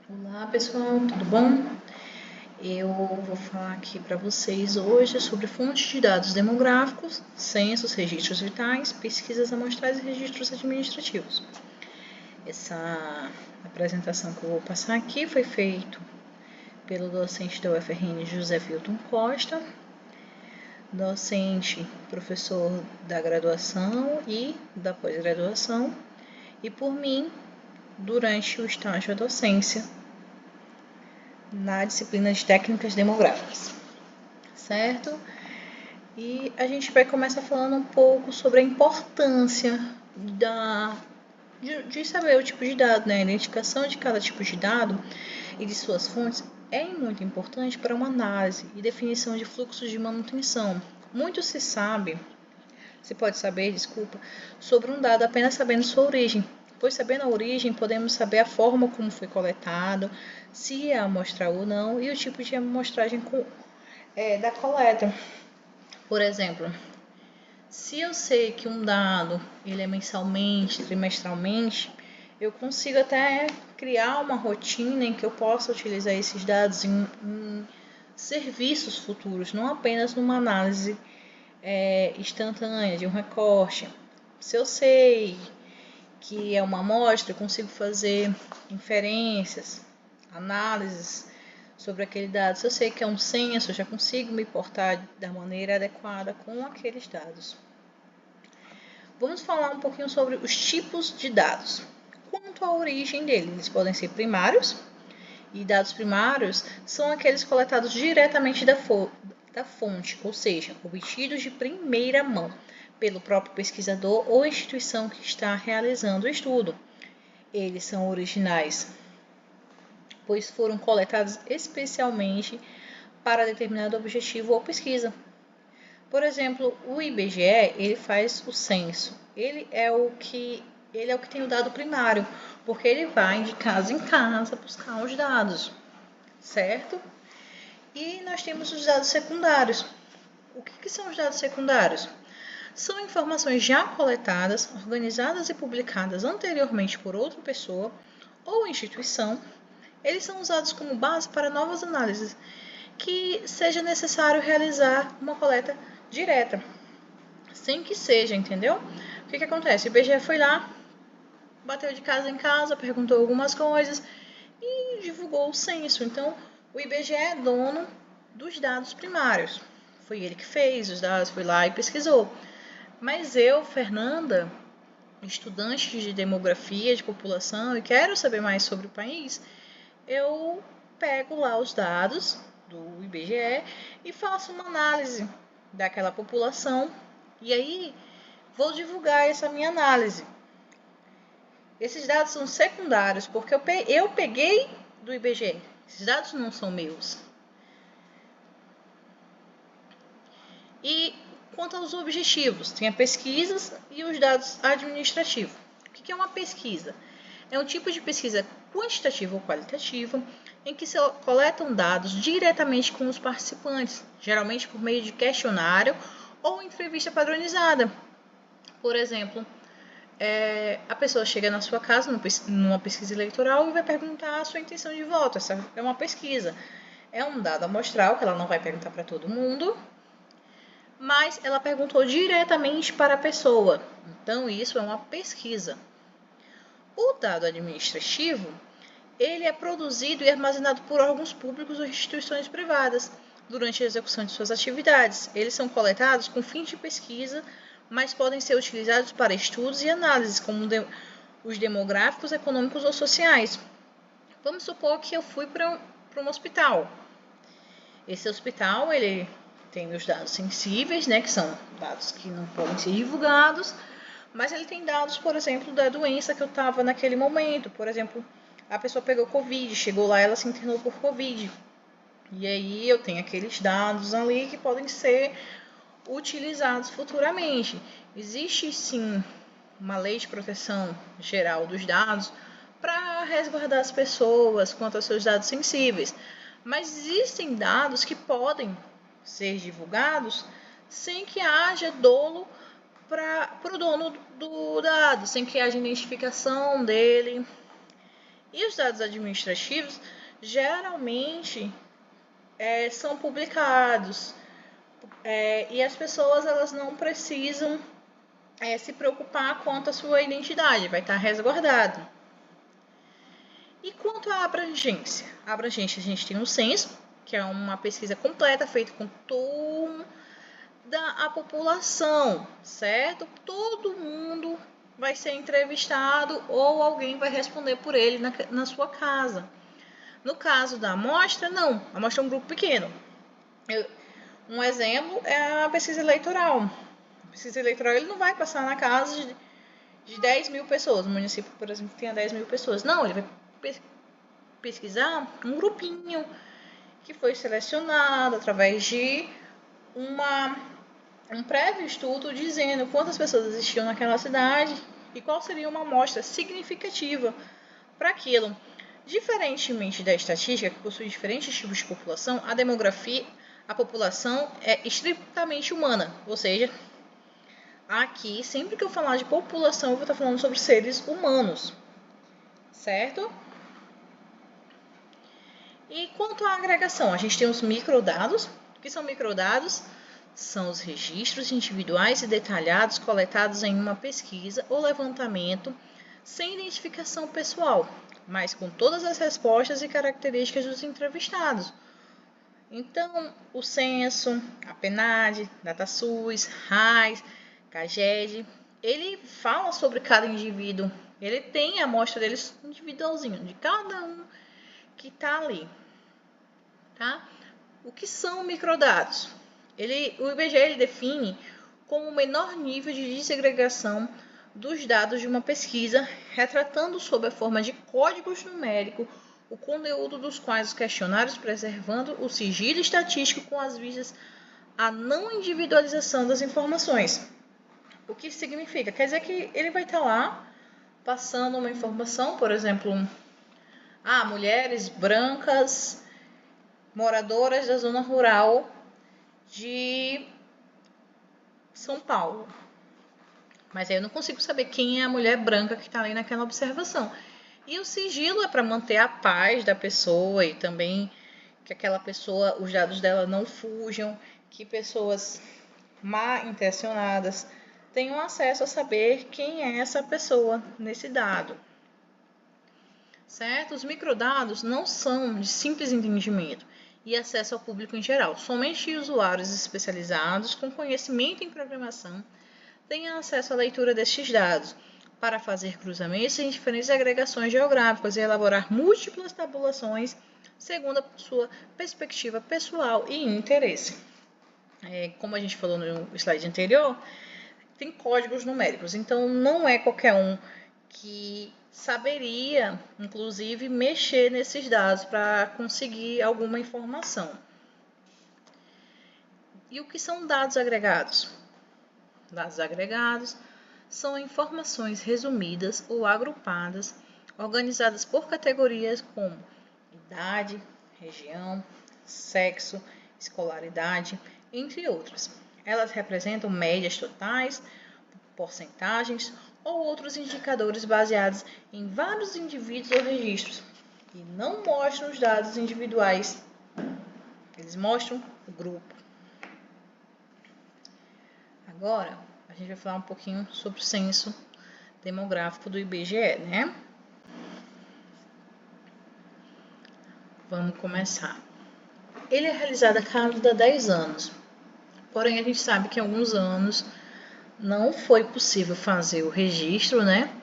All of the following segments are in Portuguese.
Olá pessoal, tudo bom? Eu vou falar aqui para vocês hoje sobre fontes de dados demográficos, censos, registros vitais, pesquisas amostrais e registros administrativos. Essa apresentação que eu vou passar aqui foi feita pelo docente da UFRN José Wilton Costa, docente, professor da graduação e da pós-graduação, e por mim, durante o estágio da docência na disciplina de técnicas demográficas, certo? E a gente vai começar falando um pouco sobre a importância de saber o tipo de dado, né? A identificação de cada tipo de dado e de suas fontes é muito importante para uma análise e definição de fluxos de manutenção. Muito se pode saber, sobre um dado apenas sabendo sua origem, pois sabendo a origem podemos saber a forma como foi coletado, se é amostral ou não e o tipo de amostragem da coleta. Por exemplo, se eu sei que um dado ele é mensalmente, trimestralmente, eu consigo até criar uma rotina em que eu possa utilizar esses dados em serviços futuros, não apenas numa análise instantânea de um recorte. Se eu sei que é uma amostra, eu consigo fazer inferências, análises sobre aquele dado. Se eu sei que é um censo, eu já consigo me portar da maneira adequada com aqueles dados. Vamos falar um pouquinho sobre os tipos de dados. Quanto à origem deles, eles podem ser primários, e dados primários são aqueles coletados diretamente da fonte, ou seja, obtidos de primeira mão pelo próprio pesquisador ou instituição que está realizando o estudo. Eles são originais, pois foram coletados especialmente para determinado objetivo ou pesquisa. Por exemplo, o IBGE, ele faz o censo. Ele é o que tem o dado primário, porque ele vai de casa em casa buscar os dados, certo? E nós temos os dados secundários. O que são os dados secundários? São informações já coletadas, organizadas e publicadas anteriormente por outra pessoa ou instituição. Eles são usados como base para novas análises, que seja necessário realizar uma coleta direta, sem que seja, entendeu? O que acontece? O IBGE foi lá, bateu de casa em casa, perguntou algumas coisas e divulgou o censo. Então, o IBGE é dono dos dados primários. Foi ele que fez os dados, foi lá e pesquisou. Mas eu, Fernanda, estudante de demografia, de população e quero saber mais sobre o país, eu pego lá os dados do IBGE e faço uma análise daquela população e aí vou divulgar essa minha análise. Esses dados são secundários porque eu peguei do IBGE. Esses dados não são meus. E quanto aos objetivos, tem a pesquisa e os dados administrativos. O que é uma pesquisa? É um tipo de pesquisa quantitativa ou qualitativa em que se coletam dados diretamente com os participantes, geralmente por meio de questionário ou entrevista padronizada. Por exemplo, a pessoa chega na sua casa numa pesquisa eleitoral e vai perguntar a sua intenção de voto. Essa é uma pesquisa. É um dado amostral que ela não vai perguntar para todo mundo, mas ela perguntou diretamente para a pessoa. Então, isso é uma pesquisa. O dado administrativo, ele é produzido e armazenado por órgãos públicos ou instituições privadas durante a execução de suas atividades. Eles são coletados com fins de pesquisa, mas podem ser utilizados para estudos e análises, como os demográficos, econômicos ou sociais. Vamos supor que eu fui para um hospital. Esse hospital, ele tem os dados sensíveis, né, que são dados que não podem ser divulgados, mas ele tem dados, por exemplo, da doença que eu estava naquele momento. Por exemplo, a pessoa pegou Covid, chegou lá, ela se internou por Covid. E aí eu tenho aqueles dados ali que podem ser utilizados futuramente. Existe sim uma lei de proteção geral dos dados para resguardar as pessoas quanto aos seus dados sensíveis. Mas existem dados que podem ser divulgados sem que haja dolo para o dono do dado, sem que haja identificação dele. E os dados administrativos geralmente são publicados e as pessoas elas não precisam se preocupar quanto à sua identidade, vai estar resguardado. E quanto à abrangência? A abrangência, a gente tem um censo, que é uma pesquisa completa feita com toda a população, certo? Todo mundo vai ser entrevistado ou alguém vai responder por ele na sua casa. No caso da amostra, não. A amostra é um grupo pequeno. Um exemplo é a pesquisa eleitoral. A pesquisa eleitoral ele não vai passar na casa de 10 mil pessoas. O município, por exemplo, tem 10 mil pessoas. Não, ele vai pesquisar um grupinho que foi selecionado através de um prévio estudo dizendo quantas pessoas existiam naquela cidade e qual seria uma amostra significativa para aquilo. Diferentemente da estatística, que possui diferentes tipos de população, a demografia, a população é estritamente humana, ou seja, aqui, sempre que eu falar de população, eu vou estar falando sobre seres humanos, certo? E quanto à agregação, a gente tem os microdados. O que são microdados? São os registros individuais e detalhados coletados em uma pesquisa ou levantamento sem identificação pessoal, mas com todas as respostas e características dos entrevistados. Então, o censo, a PNAD, DataSUS, RAIS, CAGED, ele fala sobre cada indivíduo, ele tem a amostra deles individualzinho, de cada um que está ali, tá? O que são microdados? O IBGE ele define como o menor nível de desagregação dos dados de uma pesquisa, retratando sob a forma de códigos numéricos o conteúdo dos quais os questionários, preservando o sigilo estatístico com as vistas à não individualização das informações. O que significa? Quer dizer que ele vai estar lá passando uma informação, por exemplo, mulheres brancas moradoras da zona rural de São Paulo. Mas aí eu não consigo saber quem é a mulher branca que está ali naquela observação. E o sigilo é para manter a paz da pessoa e também que aquela pessoa, os dados dela não fujam, que pessoas mal intencionadas tenham acesso a saber quem é essa pessoa nesse dado. Certo? Os microdados não são de simples entendimento e acesso ao público em geral. Somente usuários especializados com conhecimento em programação têm acesso à leitura destes dados para fazer cruzamentos em diferentes agregações geográficas e elaborar múltiplas tabulações segundo a sua perspectiva pessoal e interesse. Como a gente falou no slide anterior, tem códigos numéricos, então não é qualquer um que saberia, inclusive, mexer nesses dados para conseguir alguma informação. E o que são dados agregados? Dados agregados são informações resumidas ou agrupadas, organizadas por categorias como idade, região, sexo, escolaridade, entre outras. Elas representam médias totais, porcentagens ou outros indicadores baseados em vários indivíduos ou registros e não mostram os dados individuais, eles mostram o grupo. Agora, a gente vai falar um pouquinho sobre o censo demográfico do IBGE, né? Vamos começar. Ele é realizado a cada 10 anos, porém a gente sabe que em alguns anos não foi possível fazer o registro, né?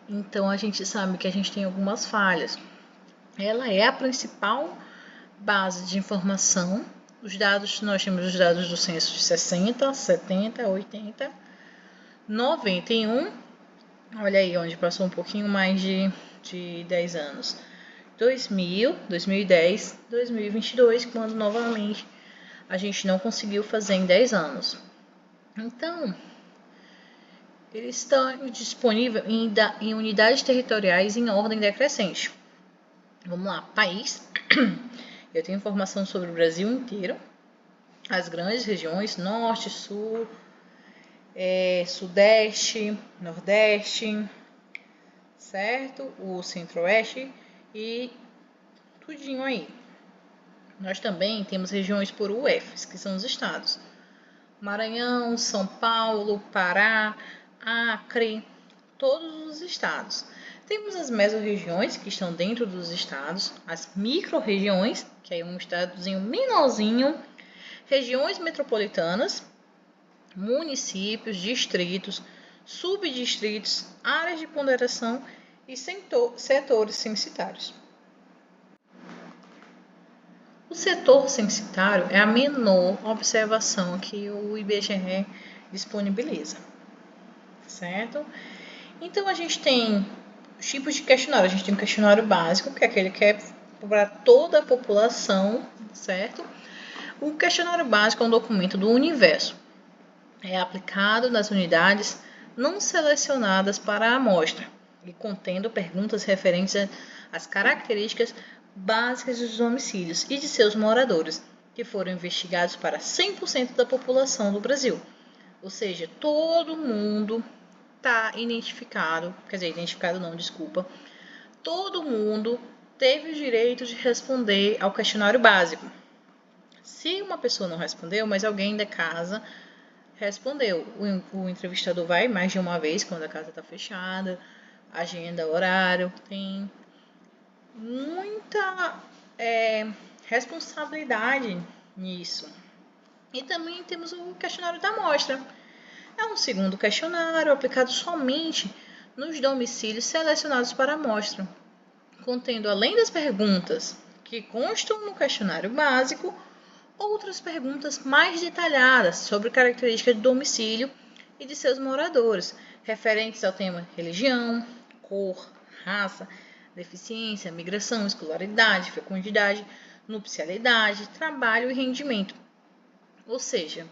Então a gente sabe que a gente tem algumas falhas. Ela é a principal base de informação. Nós temos os dados do censo de 60, 70, 80, 91. Olha aí, onde passou um pouquinho mais de 10 anos. 2000, 2010, 2022, quando novamente a gente não conseguiu fazer em 10 anos. Então, ele está disponível em unidades territoriais em ordem decrescente. Vamos lá, país. Eu tenho informação sobre o Brasil inteiro, as grandes regiões, norte, sul, sudeste, nordeste, certo? O centro-oeste e tudinho aí. Nós também temos regiões por UFs, que são os estados. Maranhão, São Paulo, Pará, Acre, todos os estados. Temos as mesorregiões, que estão dentro dos estados, as micro-regiões, que é um estadozinho menorzinho, regiões metropolitanas, municípios, distritos, subdistritos, áreas de ponderação e setores censitários. O setor censitário é a menor observação que o IBGE disponibiliza, certo? Então, a gente tem os tipos de questionário. A gente tem um questionário básico, que é aquele que é para toda a população, certo? O questionário básico é um documento do universo. É aplicado nas unidades não selecionadas para a amostra e contendo perguntas referentes às características básicas dos domicílios e de seus moradores, que foram investigados para 100% da população do Brasil. Ou seja, todo mundo está identificado, todo mundo teve o direito de responder ao questionário básico. Se uma pessoa não respondeu, mas alguém da casa respondeu, o entrevistador vai mais de uma vez quando a casa está fechada, agenda, horário, tem muita responsabilidade nisso. E também temos o questionário da amostra. É um segundo questionário aplicado somente nos domicílios selecionados para a amostra, contendo, além das perguntas que constam no questionário básico, outras perguntas mais detalhadas sobre características do domicílio e de seus moradores, referentes ao tema religião, cor, raça, deficiência, migração, escolaridade, fecundidade, nupcialidade, trabalho e rendimento. Ou seja,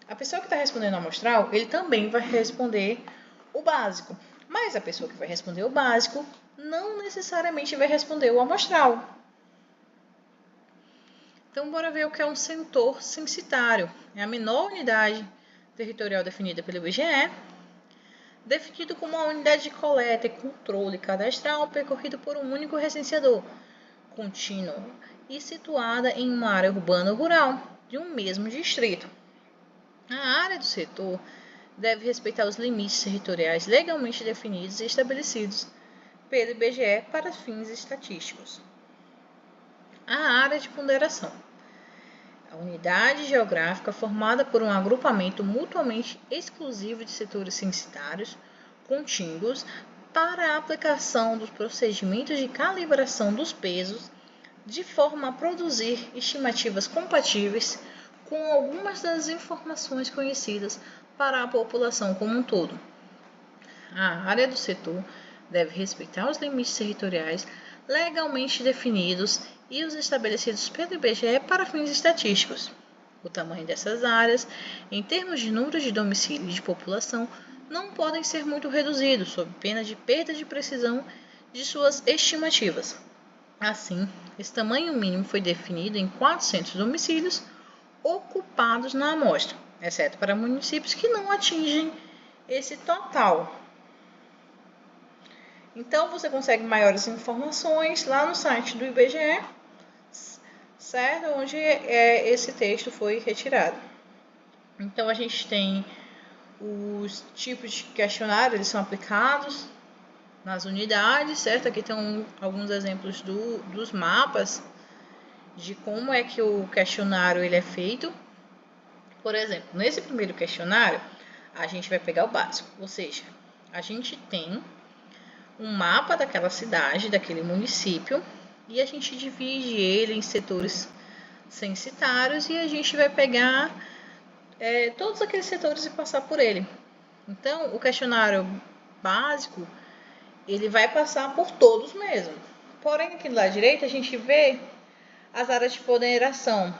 a pessoa que está respondendo a amostral, ele também vai responder o básico, mas a pessoa que vai responder o básico não necessariamente vai responder o amostral. Então, bora ver o que é um setor censitário. É a menor unidade territorial definida pelo IBGE, definido como uma unidade de coleta e controle cadastral percorrido por um único recenseador, contínuo e situada em uma área urbana ou rural de um mesmo distrito. A área do setor deve respeitar os limites territoriais legalmente definidos e estabelecidos pelo IBGE para fins estatísticos. A área de ponderação. A unidade geográfica formada por um agrupamento mutuamente exclusivo de setores censitários contíguos para a aplicação dos procedimentos de calibração dos pesos de forma a produzir estimativas compatíveis com algumas das informações conhecidas para a população como um todo. A área do setor deve respeitar os limites territoriais legalmente definidos e os estabelecidos pelo IBGE para fins estatísticos. O tamanho dessas áreas, em termos de número de domicílios e de população, não podem ser muito reduzidos, sob pena de perda de precisão de suas estimativas. Assim, esse tamanho mínimo foi definido em 400 domicílios ocupados na amostra, exceto para municípios que não atingem esse total. Então, você consegue maiores informações lá no site do IBGE, certo? Onde esse texto foi retirado. Então, a gente tem os tipos de questionário, eles são aplicados nas unidades, certo? Aqui estão alguns exemplos dos mapas de como é que o questionário ele é feito. Por exemplo, nesse primeiro questionário, a gente vai pegar o básico, ou seja, a gente tem um mapa daquela cidade, daquele município, e a gente divide ele em setores censitários e a gente vai pegar todos aqueles setores e passar por ele. Então, o questionário básico, ele vai passar por todos mesmo. Porém, aqui do lado direito, a gente vê as áreas de ponderação,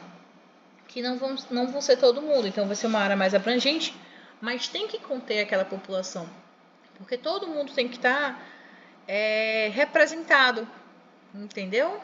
que não vão ser todo mundo. Então, vai ser uma área mais abrangente, mas tem que conter aquela população. Porque todo mundo tem que estar representado, entendeu?